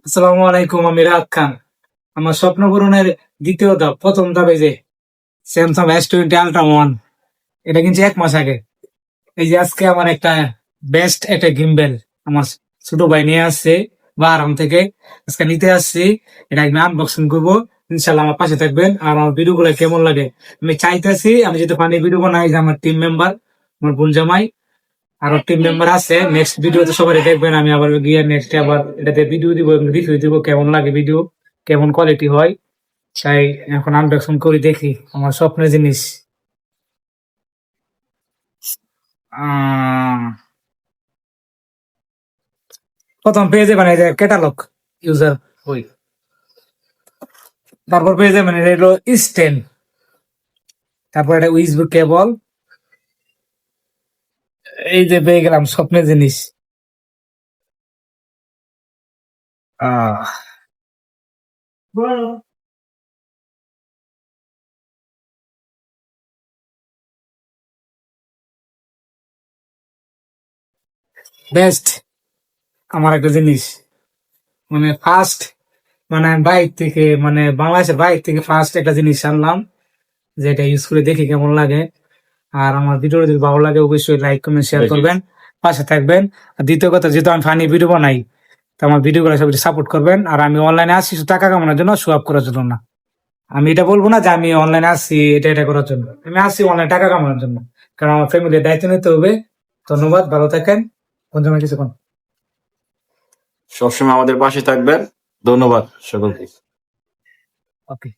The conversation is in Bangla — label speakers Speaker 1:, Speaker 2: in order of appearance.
Speaker 1: আসসালামু আলাইকুম, আমি রাহাত খান। আমার স্বপ্ন পূরণের দ্বিতীয় ধাপ, প্রথম ধাপে যে স্যামসাং S20 আলট্রা ওয়ান, এটা কিনছি 1 মাস আগে। এই যে আজকে আমার একটা বেস্ট একটা গিম্বেল আমার ছোট ভাই নিয়ে আসছে বাহারাম থেকে, আজকে নিতে আসছি। এটা আমি আনবক্সিং করবো। ইনশাল্লাহ আমার পাশে থাকবেন। আর আমার ভিডিও গুলো কেমন লাগে আমি চাইতেছি, আমি যেহেতু ফানি ভিডিও বানাই, যে আমার টিম মেম্বার, আমার বোন জামাই, আরো টিম মেম্বার আছে। নেক্সট ভিডিওতে সবাই দেখবেন। আমি আবার গিয়ে নেক্সট আবার এটাতে ভিডিও দিব, রিভিউ দিব, কেমন লাগে ভিডিও, কেমন কোয়ালিটি হয়। তাই এখন আনবক্সিং করি, দেখি আমার স্বপ্নের জিনিস। আহ, প্রথম পেজে মানে ক্যাটালগ ইউজার হই, তারপর পেজে মানে এটা স্ট্যান্ড, তারপর এটা ইউএসবি কেবল। এই যে পেয়ে গেলাম স্বপ্নের জিনিস। আহ বেস্ট আমার একটা জিনিস, মানে ফার্স্ট, মানে বাইক থেকে, মানে বাংলাদেশের বাইক থেকে ফার্স্ট একটা জিনিস আনলাম, যেটা ইউজ করে দেখি কেমন লাগে। আর আমার ভিডিও যদি ভালো লাগে অবশ্যই লাইক কমেন্ট শেয়ার করবেন, পাশে থাকবেন। আর দ্বিতীয় কথা, যেহেতু আমি ফানি ভিডিও বানাই, তো আমার ভিডিও গুলো সবাই সাপোর্ট করবেন। আর আমি অনলাইনে আসছি শুধু টাকা কামানোর জন্য, শো আপ করার জন্য না। আমি এটা বলবো না যে আমি অনলাইনে আসছি এটা এটা করার জন্য, আমি আসছি অনলাইনে টাকা কামানোর জন্য। কারণ আমার ফ্যামিলির দায়িত্ব নিতে হবে। ধন্যবাদ, ভালো থাকেন। পঞ্চম কিছুক্ষণ।
Speaker 2: সবসময় আমাদের পাশে থাকবেন। ধন্যবাদ সকলকে।
Speaker 1: ওকে।